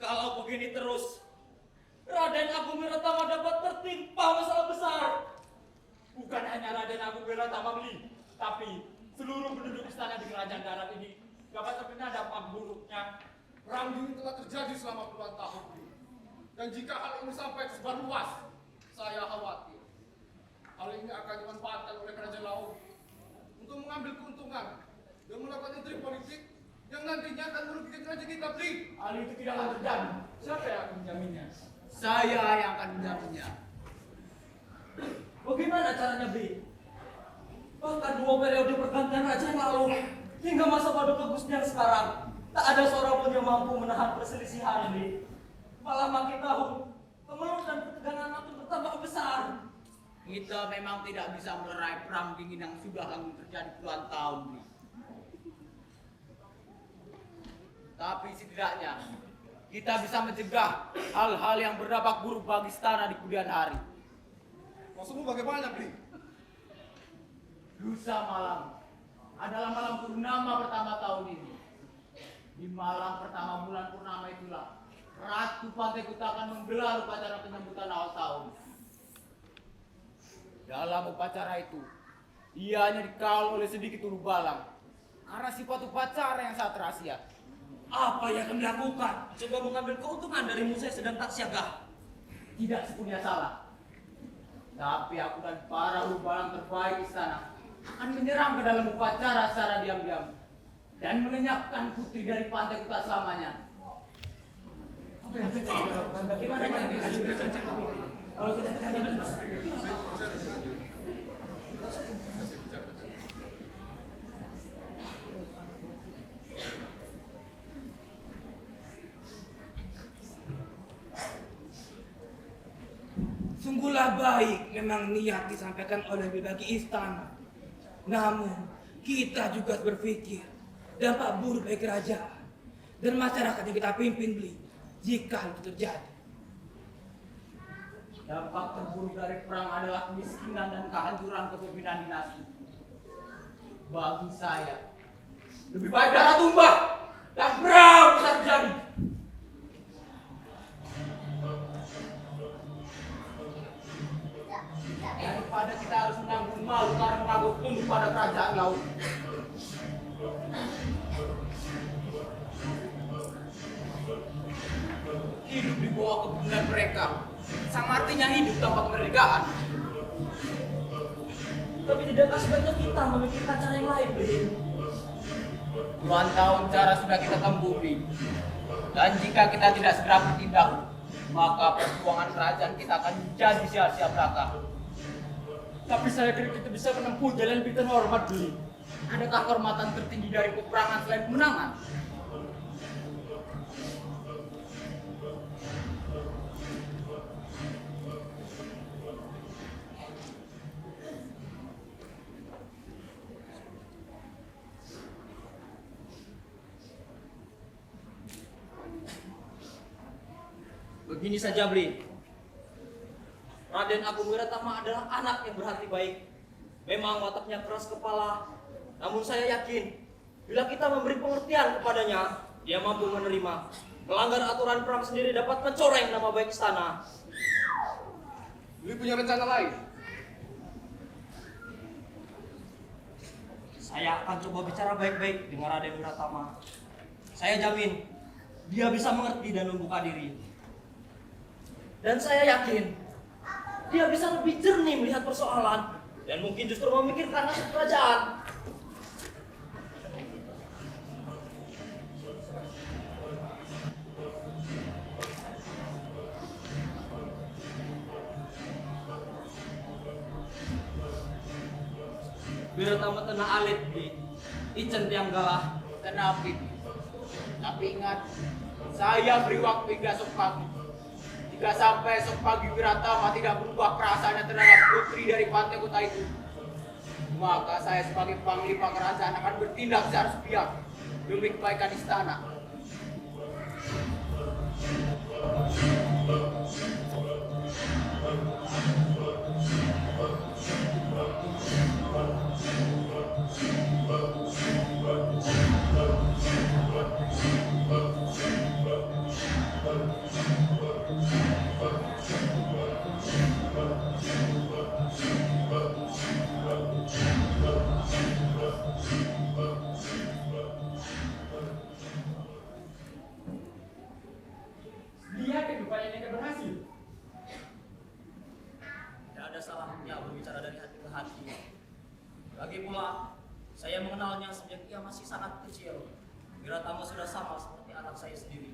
Kalau begini terus, Raden Agung Wiratama dapat tertimpa masalah besar. Bukan hanya Raden Agung Wiratama beli, tapi seluruh penduduk istana di kerajaan darat ini dapat terkena dampak buruknya. Perang dingin telah terjadi selama puluhan tahun. Dan jika hal ini sampai tersebar luas, saya khawatir hal ini akan dimanfaatkan oleh kerajaan laut untuk mengambil keuntungan dan melakukan intrik politik yang nantinya akan merugikan kerajaan kita, Bli. Hal itu tidak akan terjadi. Siapa yang akan menjaminnya? Saya yang akan menjaminnya. Bagaimana caranya, Bli? Bahkan 2 periode pergantian raja yang lalu hingga masa pada bagusnya sekarang, tak ada seorang pun yang mampu menahan perselisihan ini. Malah makin tahun, kemelut dan ketegangan makin bertambah besar. Kita memang tidak bisa melerai perang dingin yang sudah lama terjadi puluhan tahun, Bli. Tapi setidaknya kita bisa mencegah hal-hal yang berdampak buruk bagi istana di kemudian hari. Maksudmu bagaimana, Bli? Lusa malam adalah malam purnama pertama tahun ini. Di malam pertama bulan purnama itulah Ratu Pantai Kuta akan menggelar upacara penyambutan awal tahun. Dalam upacara itu, ianya dikawal oleh sedikit ulu balang karena sifat upacara yang sangat rahasia. Apa yang akan dilakukan? Coba mengambil keuntungan dari musuh yang sedang tak siaga. Tidak sepenuhnya salah. Tapi aku dan para ulu balang terbaik istana akan menyerang ke dalam upacara secara diam-diam dan melenyapkan putri dari Pantai Kuta selamanya. Bagaimana yang kita kalau kita Sungguhlah baik memang niat disampaikan oleh berbagai istana. Namun kita juga berpikir dampak buruk bagi kerajaan dan masyarakat yang kita pimpin, Bli, jika itu terjadi. Dampak terburuk dari perang adalah kemiskinan dan kehancuran kepemimpinan dinasti. Bagi saya, lebih baik darah tumbah dan perang bisa terjadi. Daripada kita harus menanggung malu karena mengaku tunduk pada kerajaan laut. Hidup di bawah kepemimpinan mereka sama artinya hidup tanpa kemerdekaan. tapi tidakkah sebaiknya kita memikirkan cara yang lain, Bli? Puluhan tahun cara sudah kita tempuh, dan jika kita tidak segera bertindak, maka perjuangan kerajaan kita akan jadi sia-sia belaka. Tapi saya kira kita bisa menempuh jalan lebih terhormat, Bli. Adakah kehormatan tertinggi dari peperangan selain kemenangan? Begini saja, Bli. Raden Agung Wiratama adalah anak yang berhati baik. Memang wataknya keras kepala, namun saya yakin bila kita memberi pengertian kepadanya, dia mampu menerima. melanggar aturan perang sendiri dapat mencoreng nama baik istana. Lu punya rencana lain? Saya akan coba bicara baik-baik dengan Raden Wiratama. Saya jamin dia bisa mengerti dan membuka diri. Dan saya yakin dia bisa lebih jernih melihat persoalan dan mungkin justru memikirkan nasib kerajaan. Wiratama tenang alit di Icen tiang galah. Tenapi. Tapi ingat, saya beri waktu hingga esok pagi. Jika sampai esok pagi Wiratama tidak berubah perasaannya terhadap putri dari pantai kota itu, maka saya sebagai panglima kerajaan akan bertindak secara sepihak demi kebaikan istana. Lihat kehidupannya ini akan berhasil. Tidak ada salahnya berbicara dari hati ke hati. Lagi pula, saya mengenalnya sejak ia masih sangat kecil. Wiratama sudah sama seperti anak saya sendiri.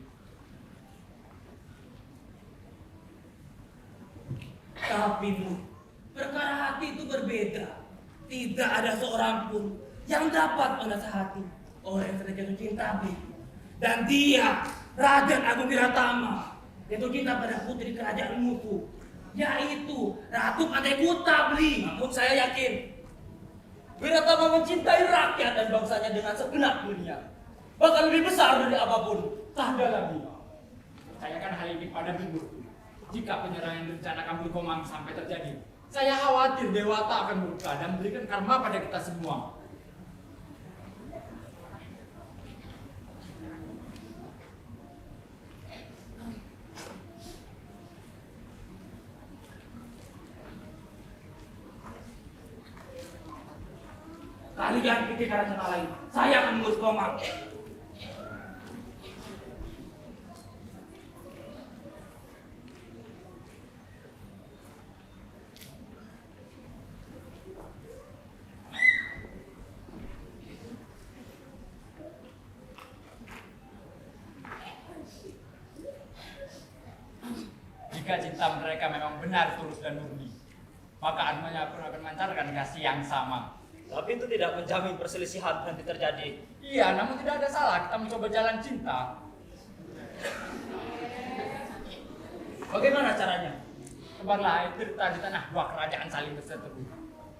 Tapi Bu, perkara hati itu berbeda. Tidak ada seorang pun yang dapat menasihati orang yang sedang jatuh cinta, Bu. Dan dia, Raden Agung Wiratama, jatuh cinta pada putri kerajaan musuh, yaitu Ratu Pantai Kuta, Bli. Namun saya yakin Wiratama mencintai rakyat dan bangsanya dengan segenap dunia. Bahkan lebih besar dari apapun. Tak ada lagi. Percayakan hal ini pada Bindu. Jika penyerangan rencana Kampung Komang sampai terjadi, saya khawatir Dewata akan murka dan memberikan karma pada kita semua. Kalian pikirkan rencana lain. Saya akan mengurus Komang. Jika cinta mereka memang benar tulus dan murni, maka Armanya pun akan memancarkan kasih yang sama. Tapi itu tidak menjamin perselisihan nanti terjadi. Iya, namun tidak ada salah kita mencoba jalan cinta. Bagaimana caranya? Tebarlah air tirta di tanah dua kerajaan saling berseteru.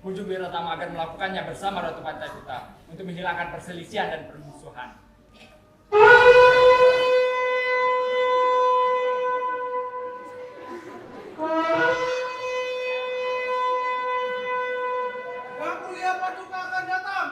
Bujuk Wiratama agar melakukannya bersama Ratu Pantai Kuta untuk menghilangkan perselisihan dan permusuhan. Yang Mulia Paduka akan datang.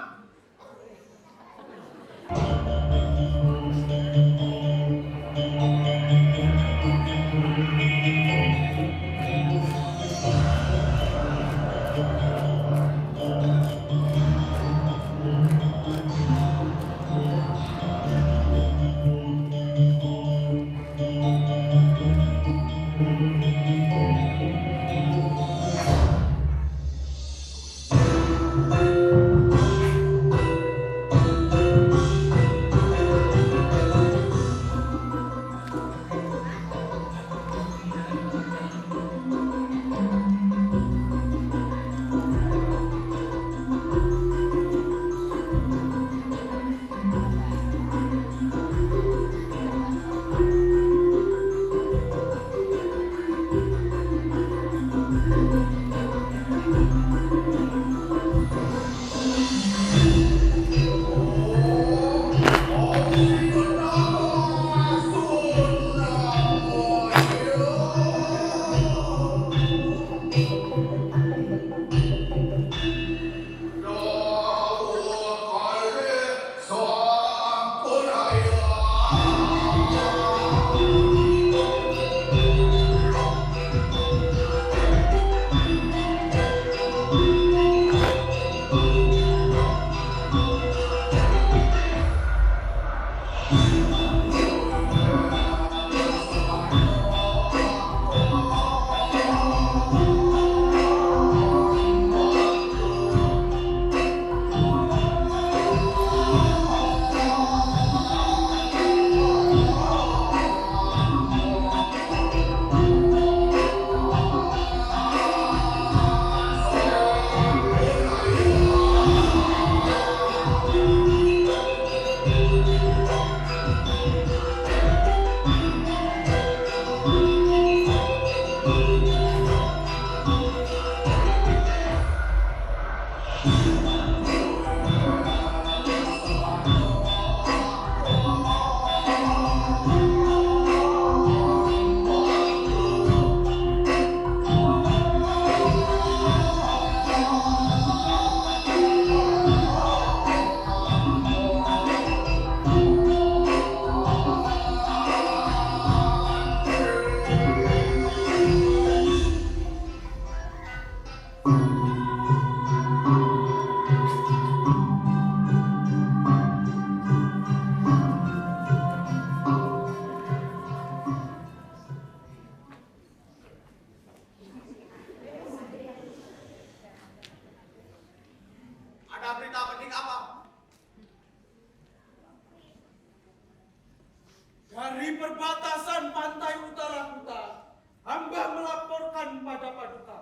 perbatasan pantai utara Kuta, hamba melaporkan pada Paduka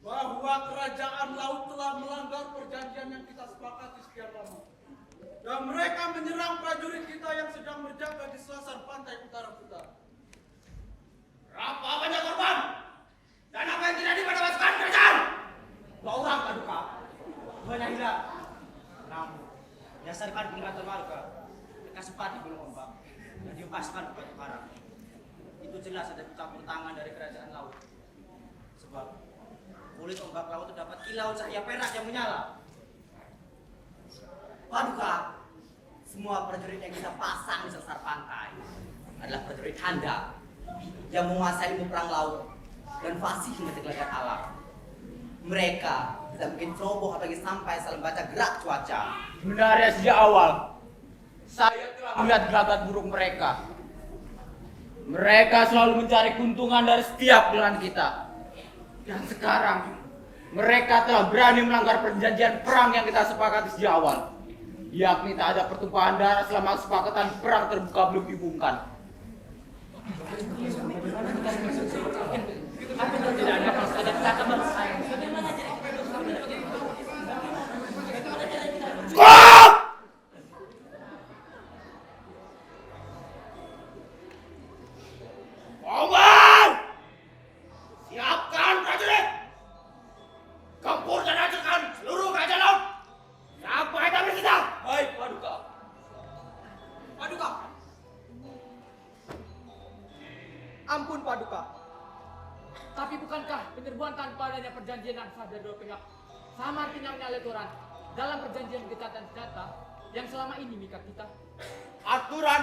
bahwa kerajaan laut telah melanggar perjanjian yang kita sepakati sekian lama. Dan mereka menyerang prajurit kita yang sedang berjaga di selasar pantai utara Kuta. Berapa banyak korban? Dan apa yang terjadi pada pasukan kerajaan? 2 orang Paduka. 2-nya hilang. Namun, berdasarkan peringatan warga, mereka sempat digulung ombak dan dilepaskan ke batu karang. Itu jelas ada campur tangan dari kerajaan laut. Sebab kulit ombak laut terdapat kilau cahaya perak yang menyala. Paduka, semua prajurit yang kita pasang di selasar pantai adalah prajurit handal yang menguasai ilmu perang laut dan fasih mengetik gelagat alam. Mereka tidak mungkin ceroboh apalagi sampai salah membaca gerak cuaca. Sebenarnya sejak awal saya telah melihat gelagat buruk mereka. Mereka selalu mencari keuntungan dari setiap pilihan kita. Dan sekarang mereka telah berani melanggar perjanjian perang yang kita sepakati sejak awal. Yakni tak ada pertumpahan darah selama kesepakatan perang terbuka belum diumumkan. Siapkan prajurit! Gempur dan hancurkan seluruh kerajaan laut sampai habis kita. Baik, Paduka. Paduka. Ampun Paduka. Tapi bukankah penyerbuan tanpa adanya perjanjian yang sah dari dua pihak sama artinya menyalahi aturan dalam perjanjian gencatan senjata yang selama ini mengikat kita? Aturan?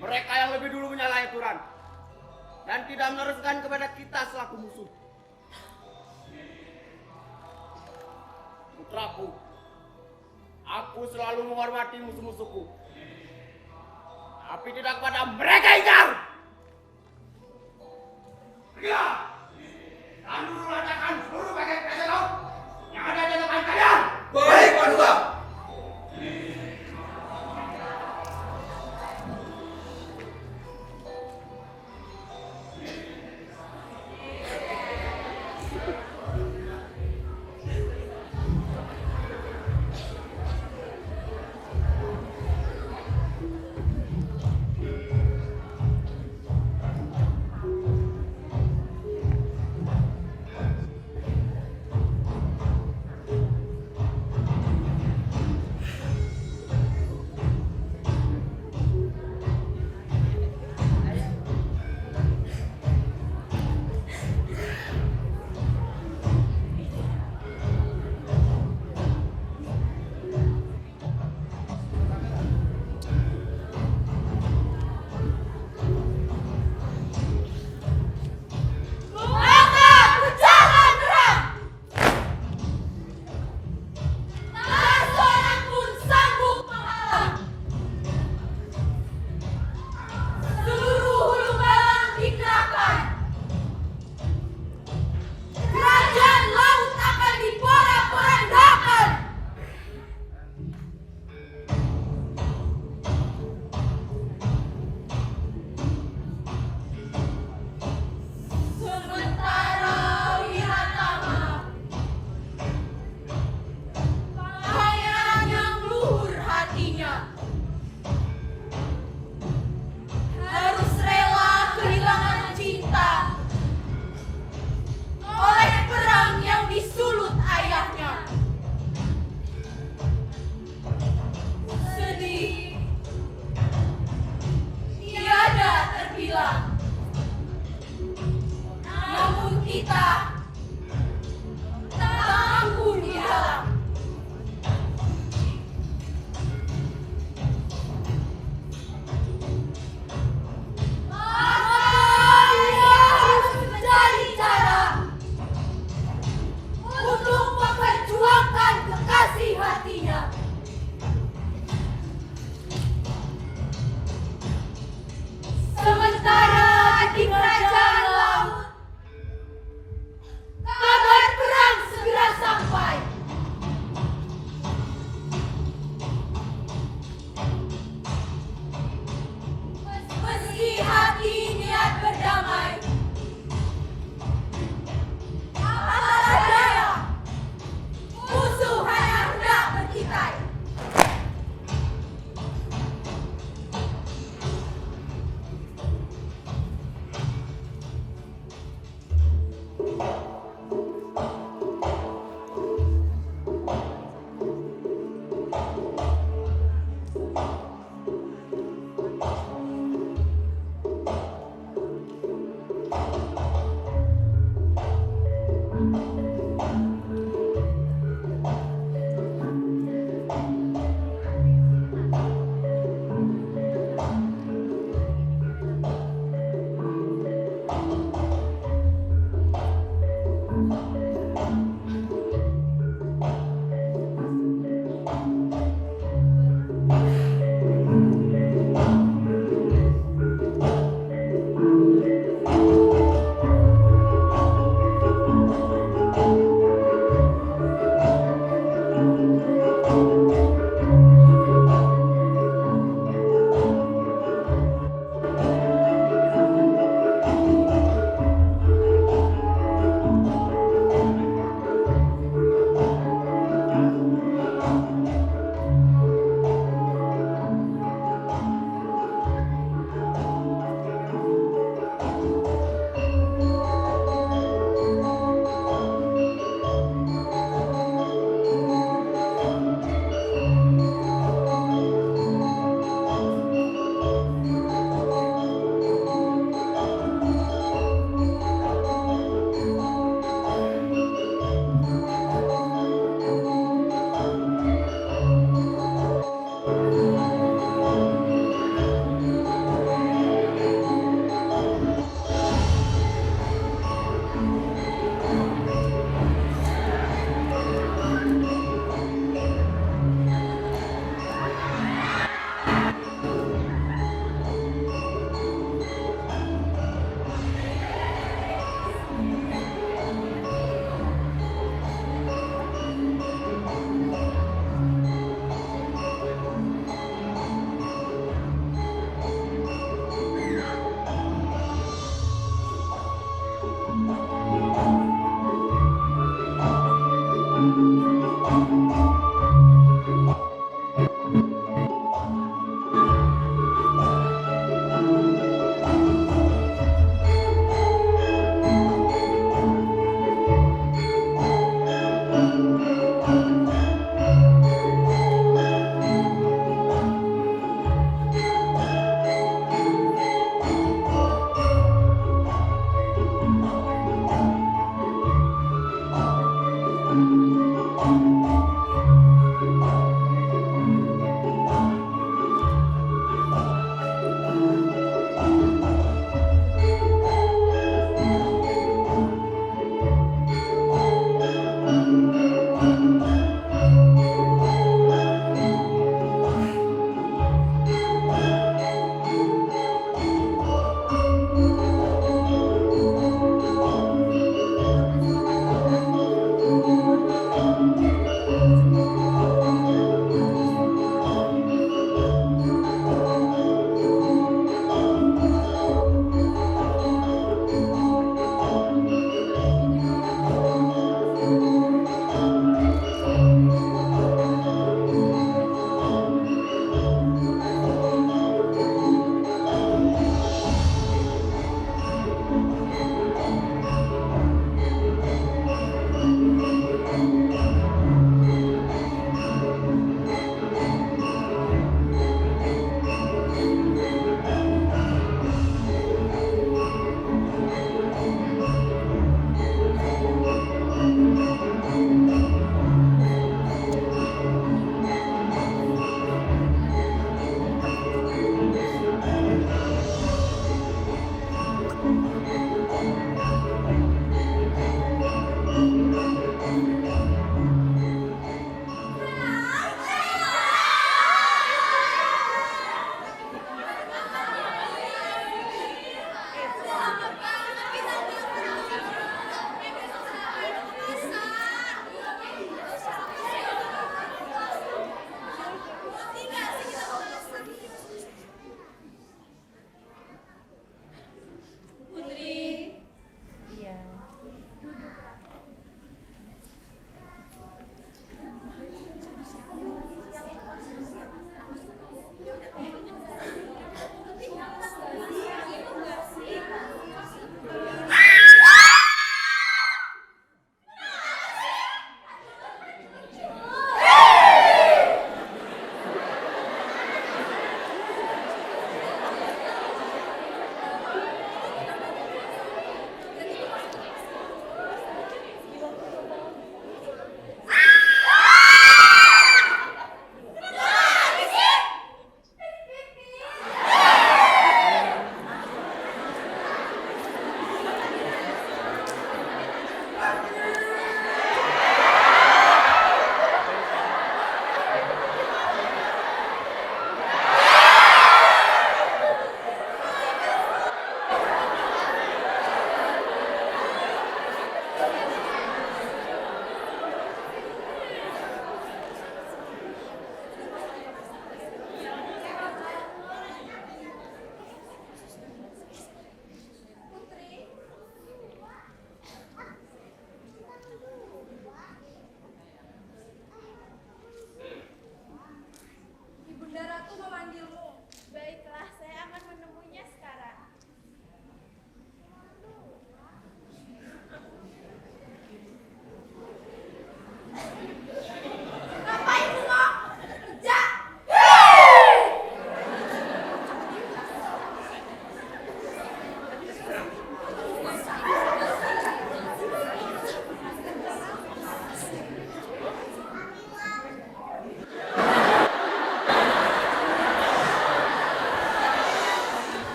Mereka yang lebih dulu menyalahi aturan dan tidak meneruskan kepada kita selaku musuh. Putraku, aku selalu menghormati musuh-musuhku, tapi tidak kepada mereka ingkar. Pergilah dan dulu letakkan seluruh bagian kerajaan laut yang ada di tangan kalian. Baik, Paduka.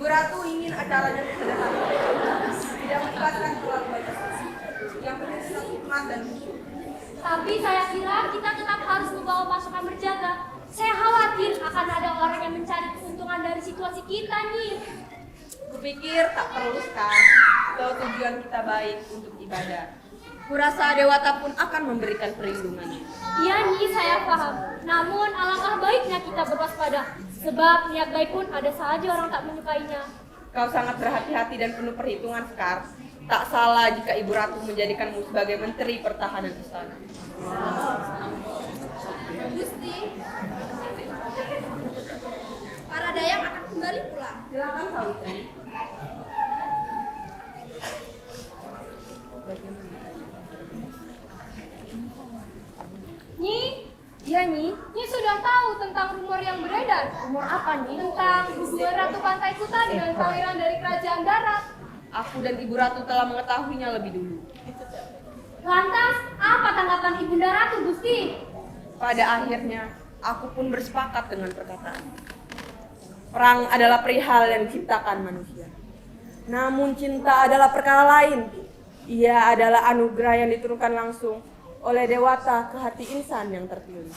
Ratu ingin acaranya sederhana, tidak melibatkan terlalu banyak sesi. Yang penting hikmat dan khusyuk. Tapi saya kira kita tetap harus membawa pasukan berjaga. Saya khawatir akan ada orang yang mencari keuntungan dari situasi kita nih. Kupikir tak perlu Sekar, kalau tujuan kita baik untuk ibadah. Kurasa Dewata pun akan memberikan perlindungan. Iya nih, saya paham. Namun alangkah baiknya kita berwaspada. Sebab niat baik pun ada saja orang tak menyukainya. Kau sangat berhati-hati dan penuh perhitungan, Sekar. Tak salah jika Ibu Ratu menjadikanmu sebagai Menteri Pertahanan Istana. Gusti, para dayang akan kembali pulang. Silakan Sawitri. Nyi, Iya, Nyi. Nyi sudah tahu tentang rumor yang beredar. Umur apa, Nyi? Tentang hubungan Ratu Pantai Kuta dengan pangeran dari Kerajaan Darat. Aku dan Ibu Ratu telah mengetahuinya lebih dulu. Lantas, apa tanggapan Ibunda Ratu, Gusti? Pada akhirnya, aku pun bersepakat dengan perkataan. Perang adalah perihal yang diciptakan manusia. Namun cinta adalah perkara lain. Ia adalah anugerah yang diturunkan langsung oleh Dewata ke hati insan yang terpilih.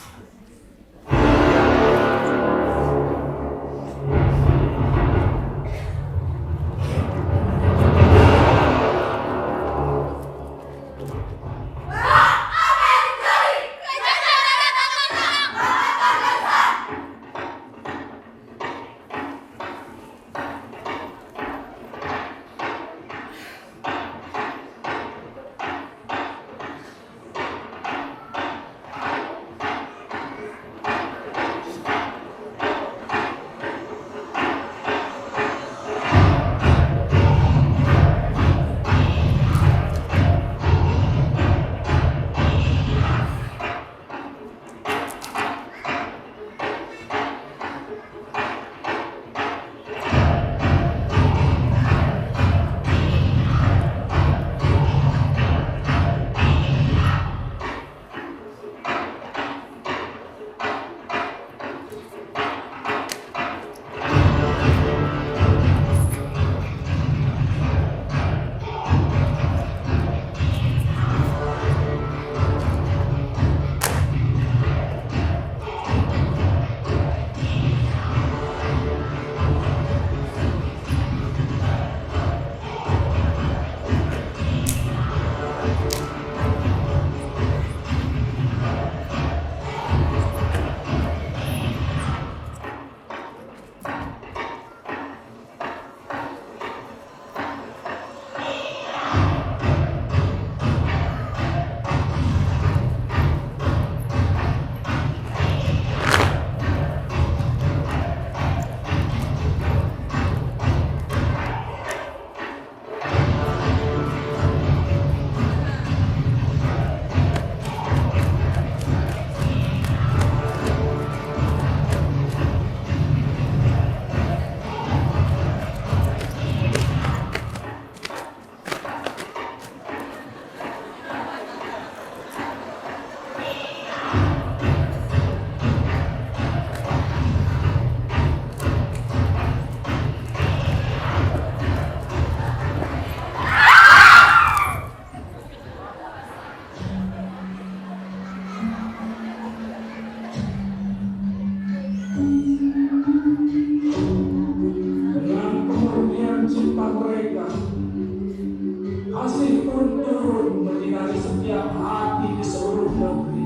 Kasih pun turun menyinari setiap hati di seluruh negeri.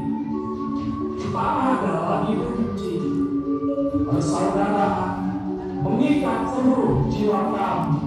Tak ada lagi benci, persaudaraan mengikat seluruh jiwa kami.